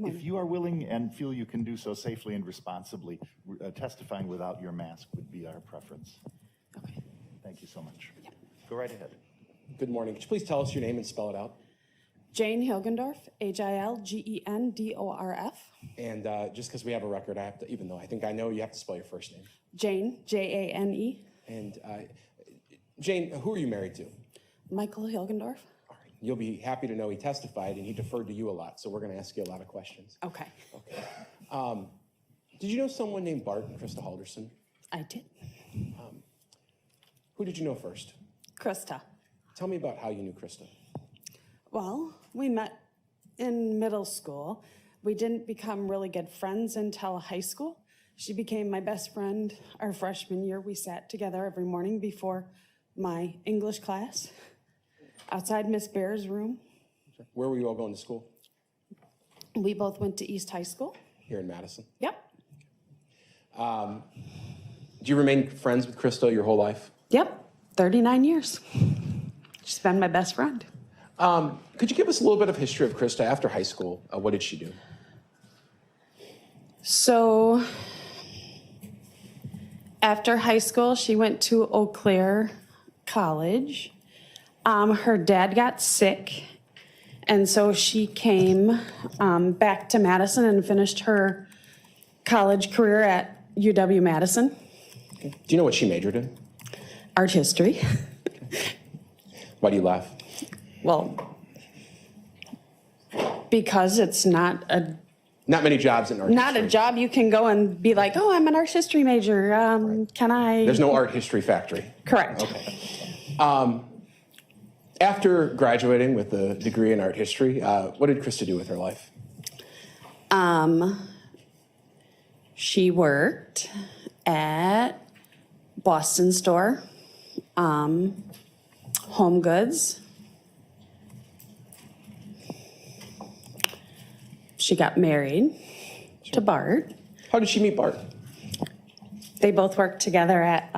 If you are willing and feel you can do so safely and responsibly, testifying without your mask would be our preference. Okay. Thank you so much. Go right ahead. Good morning. Could you please tell us your name and spell it out? Jane Hilgendorf, Hilgendorf. And just because we have a record, I have to, even though I think I know, you have to spell your first name. Jane, Jane. And Jane, who are you married to? Michael Hilgendorf. All right. You'll be happy to know he testified and he deferred to you a lot, so we're going to ask you a lot of questions. Okay. Okay. Did you know someone named Bart and Krista Halderson? I did. Who did you know first? Krista. Tell me about how you knew Krista. Well, we met in middle school. We didn't become really good friends until high school. She became my best friend our freshman year. We sat together every morning before my English class outside Miss Bear's room. Where were you all going to school? We both went to East High School. Here in Madison? Yep. Do you remain friends with Krista your whole life? Yep, 39 years. She's been my best friend. Could you give us a little bit of history of Krista after high school? What did she do? So after high school, she went to Eau Claire College. Her dad got sick, and so she came back to Madison and finished her college career at UW-Madison. Okay. Do you know what she majored in? Art history. Why do you laugh? Well, because it's not many jobs in art not history. a job you can go and be like, oh, I'm an art history major. Right. Can I? There's no art history factory. Correct. Okay. After graduating with a degree in art history, what did Krista do with her life? She worked at Boston Store, Home Goods. She got married to Bart. How did she meet Bart? They both worked together at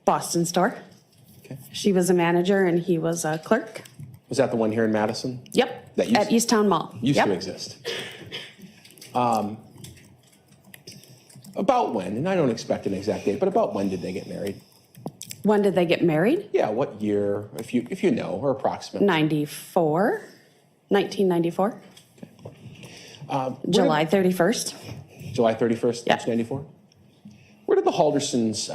Boston Store. Okay. She was a manager and he was a clerk. Was that the one here in Madison? Yep, That used at East Town Mall. Used Yep. to exist. About when, and I don't expect an exact date, but about when did they get married? When did they get married? Yeah, what year, if you know, or approximately? 1994. July 31st. July 31st, Yeah. 1994? Where did the Haldersons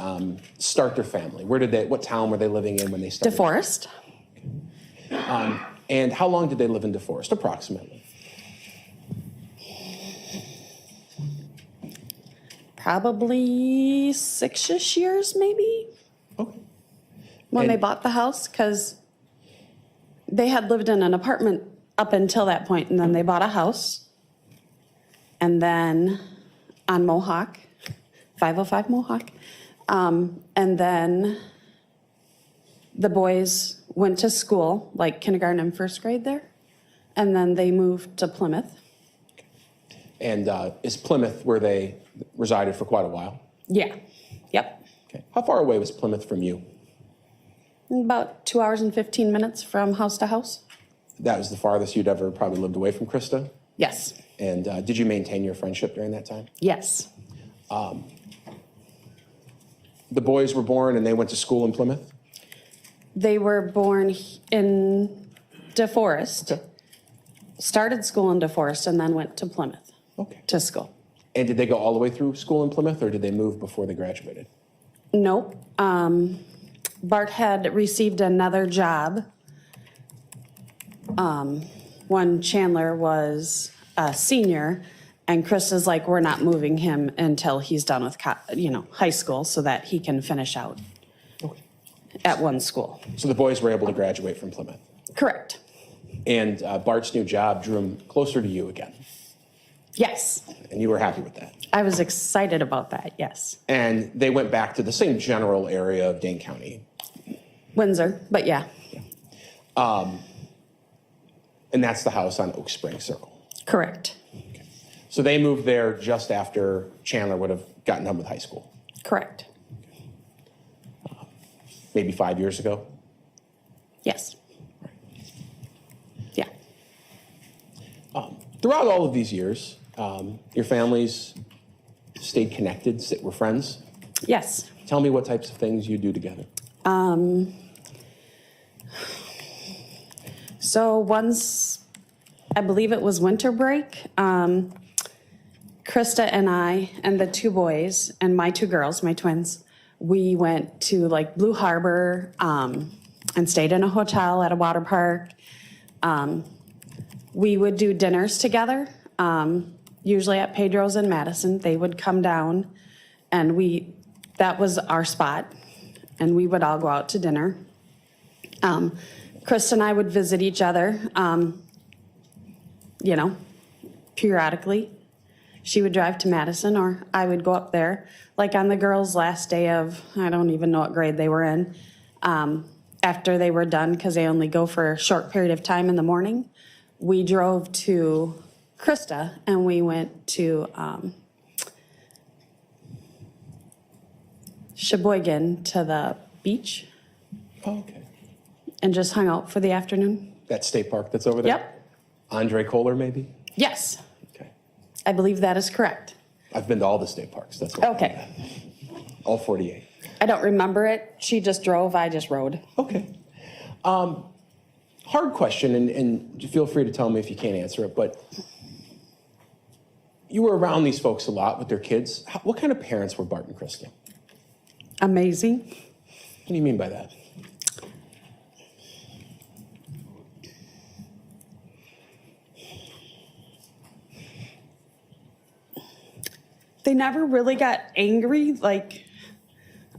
start their family? What town were they living in when they started? DeForest. And how long did they live in DeForest, approximately? Probably 6-ish years, maybe, Okay. when And- they bought the house, because they had lived in an apartment up until that point, and then they bought a house. And then on Mohawk, 505 Mohawk. And then the boys went to school, like kindergarten and first grade there. And then they moved to Plymouth. And is Plymouth where they resided for quite a while? Yeah, yep. Okay. How far away was Plymouth from you? About 2 hours and 15 minutes from house to house. That was the farthest you'd ever probably lived away from Krista? Yes, And did you maintain your friendship during that time? yes. The boys were born and they went to school in Plymouth? They were born in DeForest, started school in DeForest, and then went to Plymouth Okay. to school. And did they go all the way through school in Plymouth, or did they move before they graduated? Nope. Bart had received another job when Chandler was a senior, and Krista's like, we're not moving him until he's done with high school so that he can finish out Okay. at one school. So the boys were able to graduate from Plymouth. Correct. And Bart's new job drew him closer to you again. Yes. And you were happy with that. I was excited about that, yes. And they went back to the same general area of Dane County. Windsor, but yeah. And that's the house on Oak Spring Circle. Correct. So they moved there just after Chandler would have gotten done with high school, Correct. maybe 5 years ago. Yes. Yeah. Throughout all of these years, your families stayed connected, were friends. Yes. Tell me what types of things you do together. So once, I believe it was winter break, Krista and I and the two boys and my two girls, my twins, we went to like Blue Harbor and stayed in a hotel at a water park. We would do dinners together, usually at Pedro's in Madison. They would come down and that was our spot, and we would all go out to dinner. Krista and I would visit each other, periodically. She would drive to Madison or I would go up there. Like on the girls' last day of, I don't even know what grade they were in, after they were done, because they only go for a short period of time in the morning, we drove to Krista and we went to Sheboygan to the beach Oh, okay. and just hung out for the afternoon. That state park that's over there? Yep. Andre Kohler, maybe? Yes, Okay. I believe that is correct. I've been to all the state parks. That's what Okay. All 48. I don't remember it. She just drove, I just rode. Okay. Hard question, and feel free to tell me if you can't answer it, but you were around these folks a lot with their kids. What kind of parents were Bart and Krista? Amazing. What do you mean by that? They never really got angry. Like,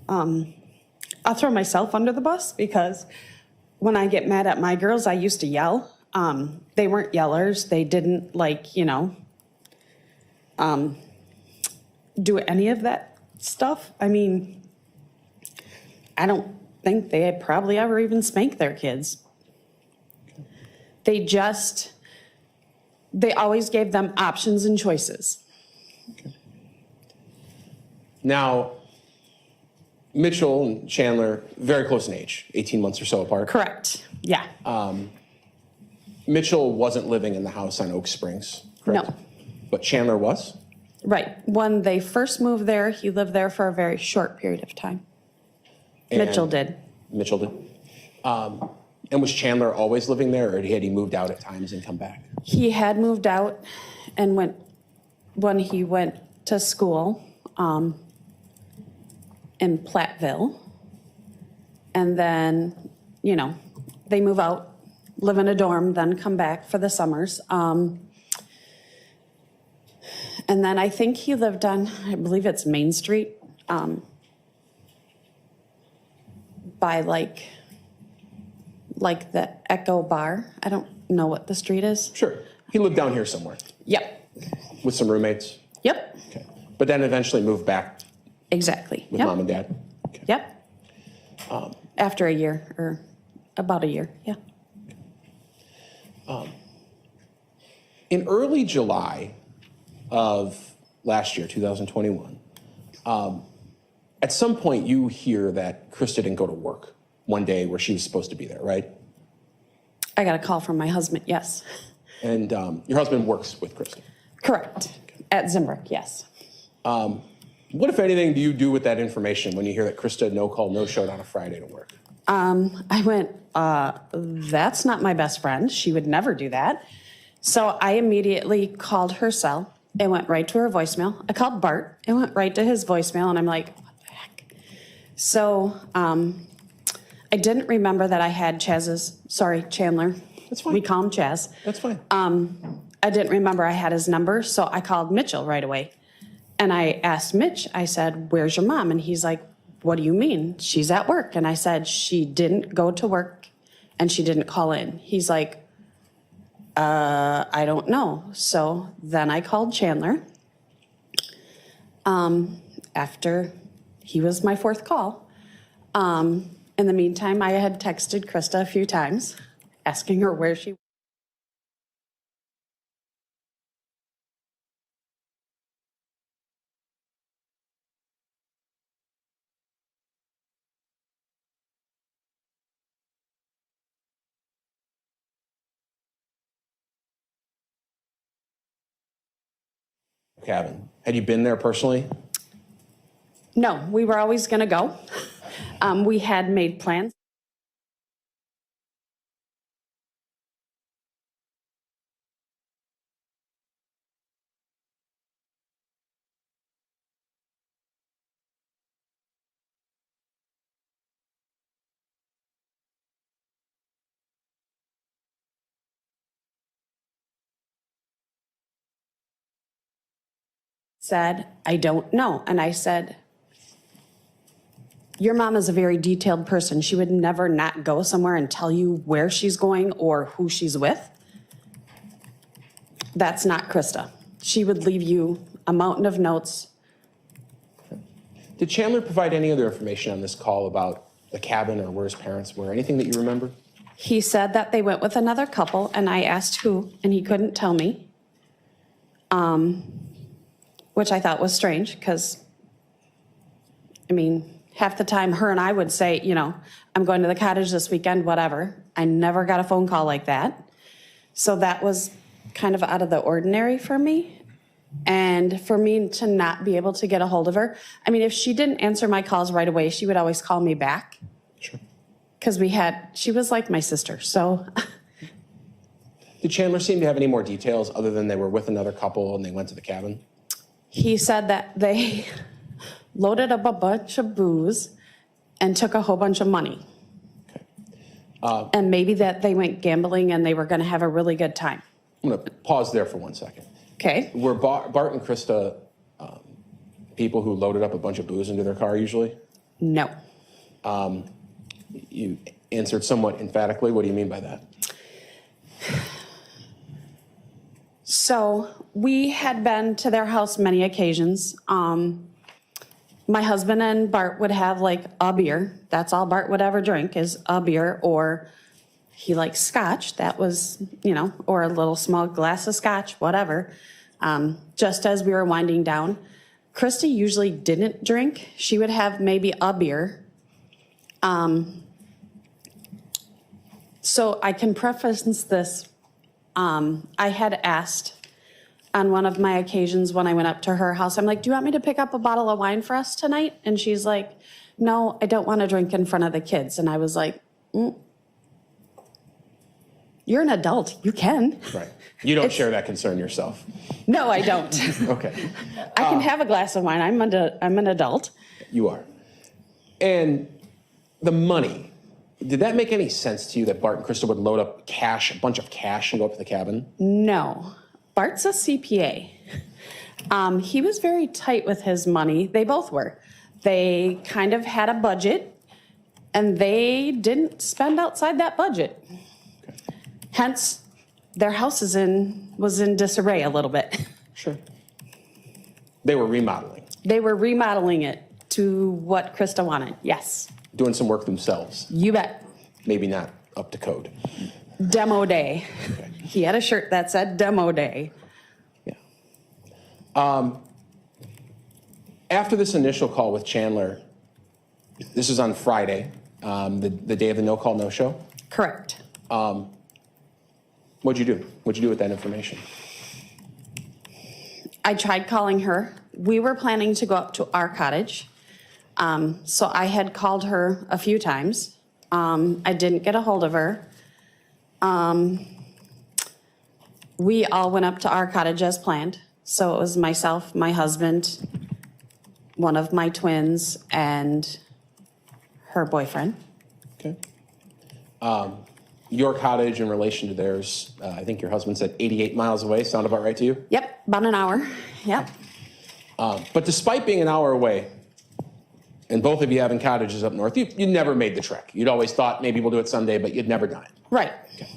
I'll throw myself under the bus because when I get mad at my girls, I used to yell. They weren't yellers. They didn't do any of that stuff. I mean, I don't think they had probably ever even spanked their kids. They always gave them options and choices. Okay. Now, Mitchell and Chandler, very close in age, 18 months or so apart. Correct, yeah. Mitchell wasn't living in the house on Oak Springs, correct? No. But Chandler was? Right. When they first moved there, he lived there for a very short period of time. Mitchell did. Mitchell did. And was Chandler always living there, or had he moved out at times and come back? He had moved out and when he went to school in Platteville. And then, they move out, live in a dorm, then come back for the summers. And then I think he lived on, I believe it's Main Street, by like the Echo Bar. I don't know what the street is. Sure. He lived down here somewhere Yep. with some roommates? Yep. Okay. But then eventually moved back Exactly. with Yep. mom and dad? Okay. Yep. After a year, or about a year, yeah. In early July of last year, 2021, at some point you hear that Krista didn't go to work one day where she was supposed to be there, right? I got a call from my husband, yes. And your husband works with Krista. Correct. At Zimbrick, yes. What, if anything, do you do with that information when you hear that Krista no-showed on a Friday to work? I went, that's not my best friend. She would never do that. So I immediately called her cell. It went right to her voicemail. I called Bart. It went right to his voicemail, and I'm like, what the heck? So I didn't remember that I had Chandler. That's fine. We call him Chaz. That's fine. I didn't remember I had his number, so I called Mitchell right away. And I asked Mitch, I said, where's your mom? And he's like, what do you mean? She's at work. And I said, she didn't go to work and she didn't call in. He's like, I don't know. So then I called Chandler. After he was my fourth call. In the meantime, I had texted Krista a few times, asking her where she cabin? Had you been there personally? No, we were always going to go. We had made plans. Said, I don't know. And I said, your mom is a very detailed person. She would never not go somewhere and tell you where she's going or who she's with. That's not Krista. She would leave you a mountain of notes. Did Chandler provide any other information on this call about the cabin or where his parents were? Anything that you remember? He said that they went with another couple, and I asked who, and he couldn't tell me. Which I thought was strange, because, I mean, half the time her and I would say, you know, I'm going to the cottage this weekend, whatever. I never got a phone call like that. So that was kind of out of the ordinary for me. And for me to not be able to get a hold of her, I mean, if she didn't answer my calls right away, she would always call me back. Sure. Because she was like my sister, so. Did Chandler seem to have any more details other than they were with another couple and they went to the cabin? He said that they loaded up a bunch of booze and took a whole bunch of money. Okay. And maybe that they went gambling and they were going to have a really good time. I'm going to pause there for 1 second. Okay. Were Bart and Krista people who loaded up a bunch of booze into their car usually? No. You answered somewhat emphatically. What do you mean by that? So we had been to their house many occasions. My husband and Bart would have like a beer. That's all Bart would ever drink is a beer, or he likes scotch. That was, you know, or a little small glass of scotch, whatever. Just as we were winding down, Krista usually didn't drink. She would have maybe a beer. So I can preface this. I had asked on one of my occasions when I went up to her house, I'm like, do you want me to pick up a bottle of wine for us tonight? And she's like, no, I don't want to drink in front of the kids. And I was like, you're an adult. You can. Right. You don't share that concern yourself. No, I don't. Okay. I can have a glass of wine. I'm an adult. You are. And the money, did that make any sense to you that Bart and Krista would load up cash, a bunch of cash, and go up to the cabin? No. Bart's a CPA. He was very tight with his money. They both were. They kind of had a budget, and they didn't spend outside that budget. Okay. Hence, their house was in disarray a little bit. Sure. They were remodeling. They were remodeling it to what Krista wanted, yes. Doing some work themselves. You bet. Maybe not up to code. Demo day. Okay. He had a shirt that said demo day. Yeah. After this initial call with Chandler, this is on Friday, the day of the no-call, no-show. Correct. What'd you do? What'd you do with that information? I tried calling her. We were planning to go up to our cottage. So I had called her a few times. I didn't get a hold of her. We all went up to our cottage as planned. So it was myself, my husband, one of my twins, and her boyfriend. Okay. Your cottage in relation to theirs, I think your husband said 88 miles away. Sound about right to you? Yep, about an hour. Yep. But despite being an hour away, and both of you having cottages up north, you never made the trek. You'd always thought maybe we'll do it someday, but you'd never done it. Right. Okay.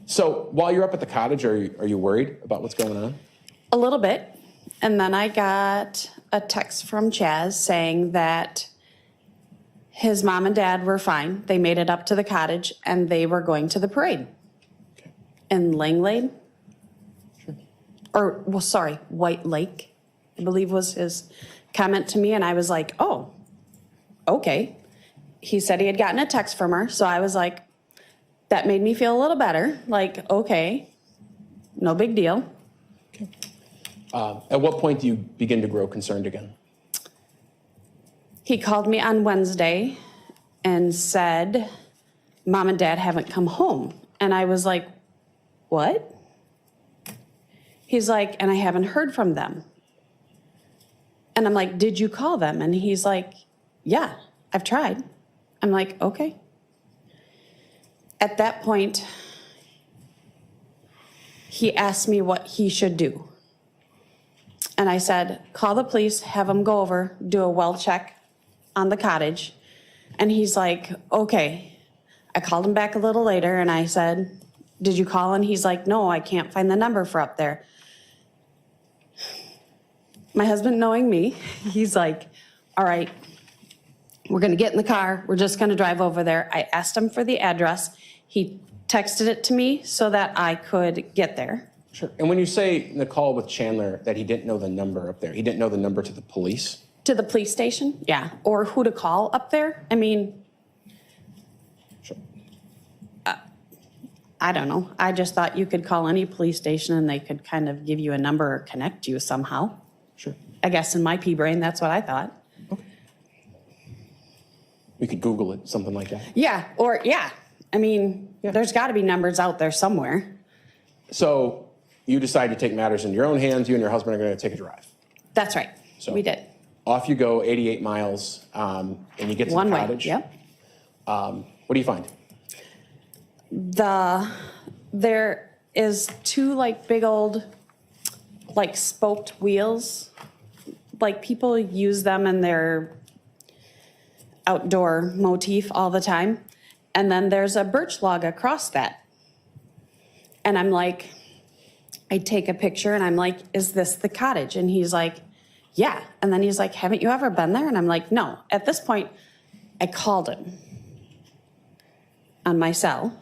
So while you're up at the cottage, are you worried about what's going on? A little bit. And then I got a text from Chaz saying that his mom and dad were fine. They made it up to the cottage and they were going to the parade. Okay. In Langlade. Sure. Or, well, sorry, White Lake, I believe was his comment to me. And I was like, oh, okay. He said he had gotten a text from her. So I was like, that made me feel a little better. Like, okay, no big deal. Okay. At what point do you begin to grow concerned again? He called me on Wednesday and said, Mom and Dad haven't come home. And I was like, what? He's like, and I haven't heard from them. And I'm like, did you call them? And he's like, yeah, I've tried. I'm like, okay. At that point, he asked me what he should do. And I said, call the police, have them go over, do a well check on the cottage. And he's like, okay. I called him back a little later and I said, did you call? And he's like, no, I can't find the number for up there. My husband, knowing me, he's like, all right, we're gonna get in the car. We're just gonna drive over there. I asked him for the address. He texted it to me so that I could get there. Sure. And when you say in the call with Chandler that he didn't know the number up there, he didn't know the number to the police? To the police station, yeah, or who to call up there. I mean, Sure. I don't know. I just thought you could call any police station and they could kind of give you a number or connect you somehow. Sure. I guess in my pea brain, that's what I thought. Okay. We could Google it, something like that. Yeah, or yeah. I mean, there's got to be numbers out there somewhere. So you decide to take matters in your own hands. You and your husband are going to take a drive. That's right. So we did. Off you go, 88 miles, and you get to One the way, cottage. yep. What do you find? There is two like big old like spoked wheels. Like people use them in their outdoor motif all the time. And then there's a birch log across that. And I'm like, I take a picture and I'm like, is this the cottage? And he's like, yeah. And then he's like, haven't you ever been there? And I'm like, no. At this point, I called him on my cell.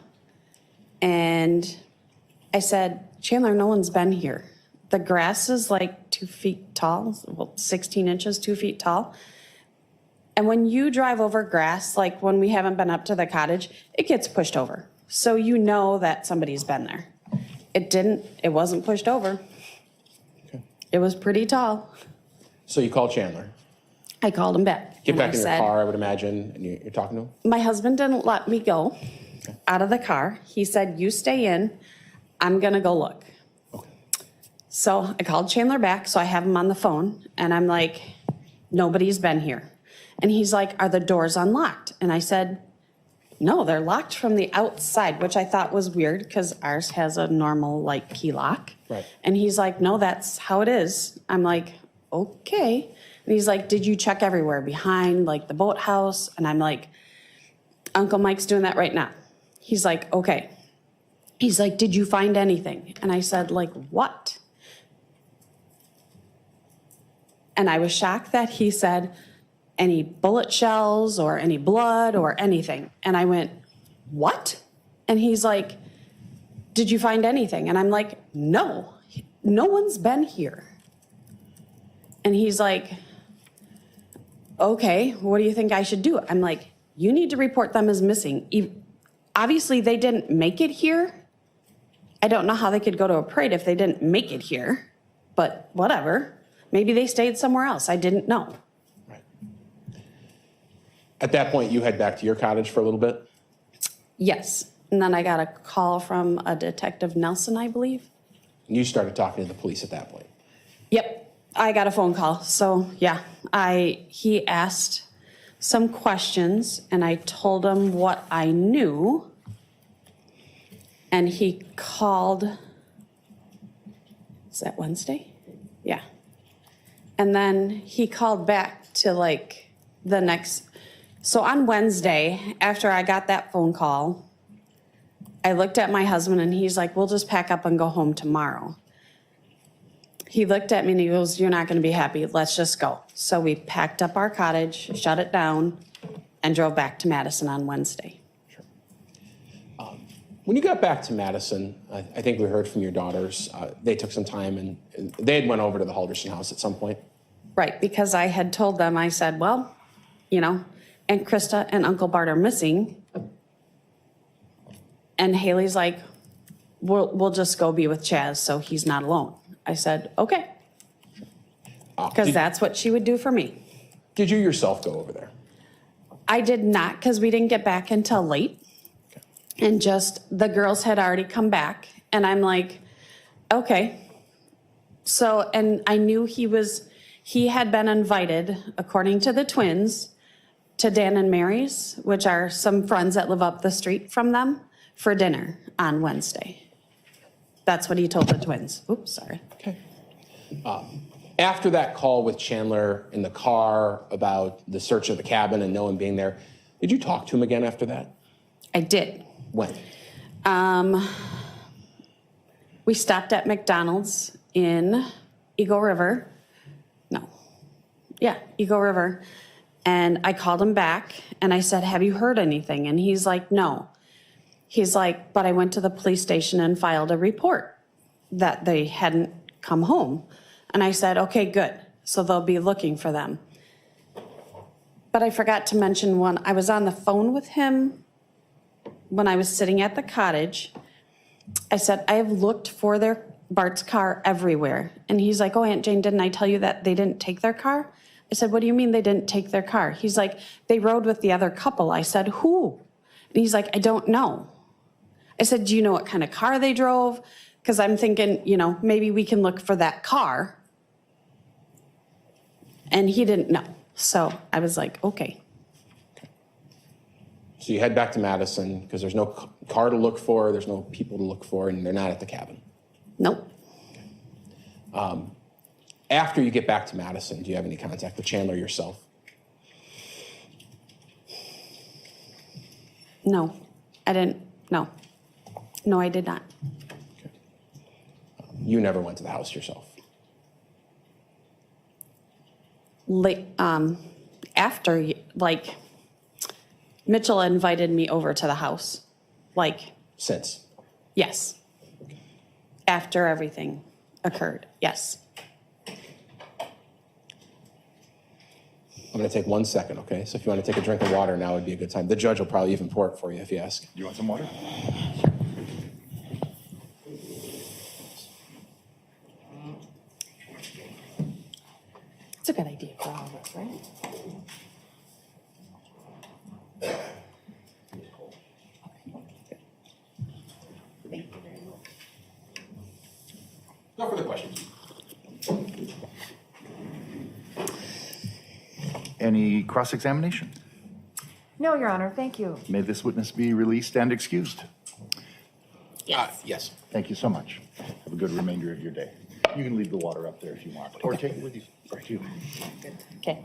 And I said, Chandler, no one's been here. The grass is like 2 feet tall, well, 16 inches, 2 feet tall. And when you drive over grass, like when we haven't been up to the cottage, it gets pushed over. So you know that somebody's been there. It wasn't pushed over. Okay. It was pretty tall. So you call Chandler. I called him back. Get and back I in your said, car, I would imagine, and you're talking to him? my husband didn't let me go out of the car. He said, you stay in. I'm going to go look. Okay. So I called Chandler back, so I have him on the phone, and I'm like, nobody's been here. And he's like, are the doors unlocked? And I said, no, they're locked from the outside, which I thought was weird because ours has a normal like key lock. Right. And he's like, no, that's how it is. I'm like, okay. And he's like, did you check everywhere behind like the boathouse? And I'm like, Uncle Mike's doing that right now. He's like, okay. He's like, did you find anything? And I said, like, what? And I was shocked that he said, any bullet shells or any blood or anything. And I went, what? And he's like, did you find anything? And I'm like, no one's been here. And he's like, okay, what do you think I should do? I'm like, you need to report them as missing. Obviously, they didn't make it here. I don't know how they could go to a parade if they didn't make it here, but whatever. Maybe they stayed somewhere else. I didn't know. Right. At that point, you head back to your cottage for a little bit? Yes. And then I got a call from a Detective Nelson, I believe. And you started talking to the police at that point? Yep. I got a phone call. So yeah, he asked some questions and I told him what I knew. And he called, is that Wednesday? Yeah. And then he called back to like the next, so on Wednesday, after I got that phone call, I looked at my husband and he's like, we'll just pack up and go home tomorrow. He looked at me and he goes, you're not going to be happy. Let's just go. So we packed up our cottage, shut it down, and drove back to Madison on Wednesday. Sure. When you got back to Madison, I think we heard from your daughters, they took some time and they had went over to the Halderson house at some point. Right, because I had told them, I said, well, you know, and Krista and Uncle Bart are missing. And Haley's like, we'll just go be with Chaz so he's not alone. I said, okay. because that's what she would do for me. Did you yourself go over there? I did not, because we didn't get back until late. And just, the girls had already come back, and I'm like, okay. So, and I knew he had been invited, according to the twins, to Dan and Mary's, which are some friends that live up the street from them, for dinner on Wednesday. That's what he told the twins. Oops, sorry. Okay. After that call with Chandler in the car about the search of the cabin and no one being there, did you talk to him again after that? I did. When? We stopped at McDonald's in Eagle River. Eagle River. And I called him back and I said, have you heard anything? And he's like, no. He's like, but I went to the police station and filed a report that they hadn't come home. And I said, okay, good. So they'll be looking for them. But I forgot to mention one. I was on the phone with him when I was sitting at the cottage. I said, I have looked for Bart's car everywhere. And he's like, oh, Aunt Jane, didn't I tell you that they didn't take their car? I said, what do you mean they didn't take their car? He's like, they rode with the other couple. I said, who? And he's like, I don't know. I said, do you know what kind of car they drove? Because I'm thinking, maybe we can look for that car. And he didn't know. So I was like, okay. So you head back to Madison because there's no car to look for, there's no people to look for, and they're not at the cabin. Nope. After you get back to Madison, do you have any contact with Chandler yourself? No, I didn't. No, I did not. Okay. You never went to the house yourself? After, Mitchell invited me over to the house. Since? Yes. After everything occurred, yes. I'm going to take 1 second, okay? So if you want to take a drink of water, now would be a good time. The judge will probably even pour it for you if you ask. Do you want some water? It's a good idea for all of us, right? Thank you very much. No further questions. Any cross-examination? No, Your Honor, thank you. May this witness be released and excused. Yes. Thank you so much. Have a good remainder of your day. You can leave the water up there if you want, or take it with you. Right here. Okay.